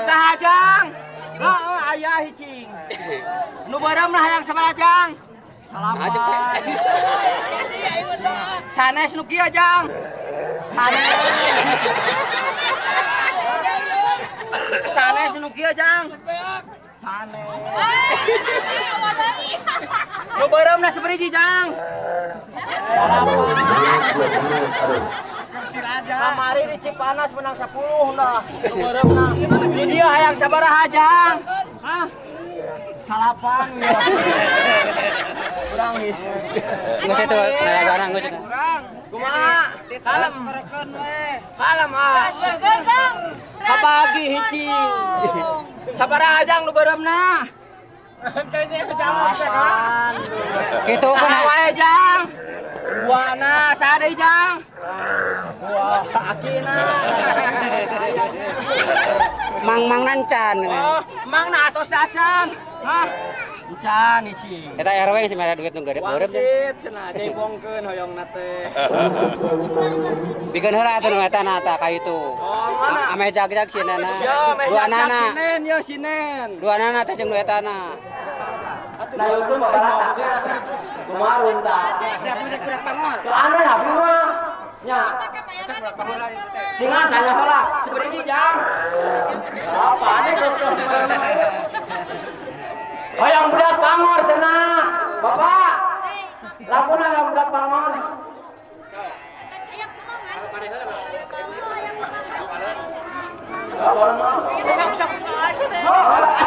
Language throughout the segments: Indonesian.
Sahajang. Heeh, aya hicing. Nu beureum lah hayang sabarajang. Salaman. Sanes nu kieu, Jang. Sanes. Sanes nu kieu, Jang. Sanes. Nu beureum lah sabariji, Jang. Kamari di Cipanas menang 10 dah. Beureum nah. Di dia hayang sabaraha, Jang? Hah? Salapan ya. Kurang nih. Geus itu nayagana geus itu. Kumaha? Kalem merekeun we. Kalem ah. Burger, Kang. Kabagi hiji. Sabaraha, Jang, nu beureumna? Kayaknya sejauh sekan. Kitu kan wae, Jang. Buana sadeu, Jang. Wah, akina. mang nancan. Oh, mang na atos dacan. Hah? Encan icing. Eta RW sih mere duit nu gede beureum. Wangsit cenah jaipongkeun hoyongna teh. Bikin heula atuh nu eta na ta ka itu. Oh, mana? Ame jag-jag sinana. Yo, Dua nana. Sinen, yo sinen. Dua nana teh jeung nu eta na. Nah, itu mah barata. Kumarun tah. Siap budak pangor. Anu hapi mah. Nya. Singan tanya heula, sabariji, Jang? Apa aneh goblok. Hoyong budak pangor cenah. Bapak. Lapuna yang budak pangor.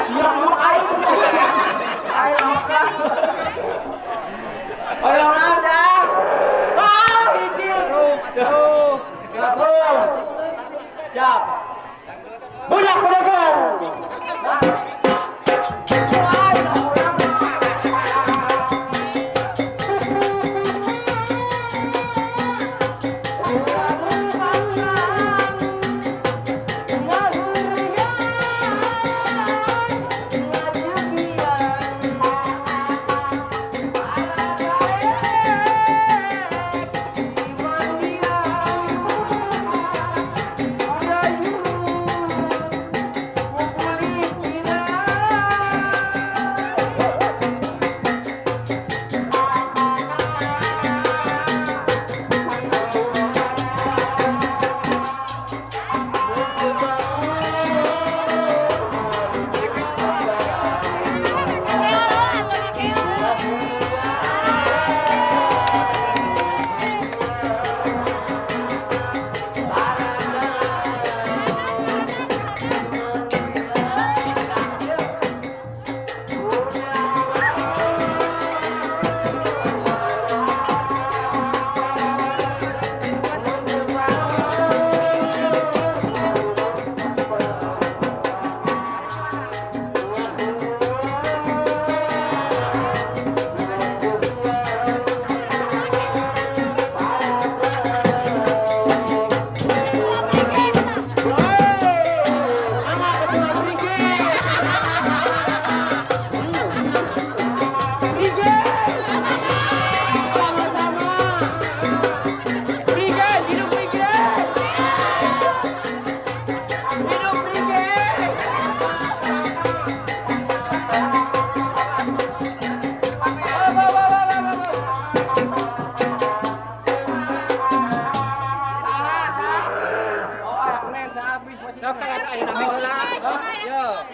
Siap lu aing. Aing makan. Hoyong ada. Ah, hiji. Tuh. Gabung. Siap. Budak pedagang.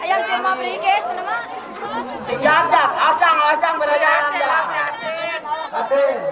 Ayang firma Briges nama. Jadak, asang berada. Habis.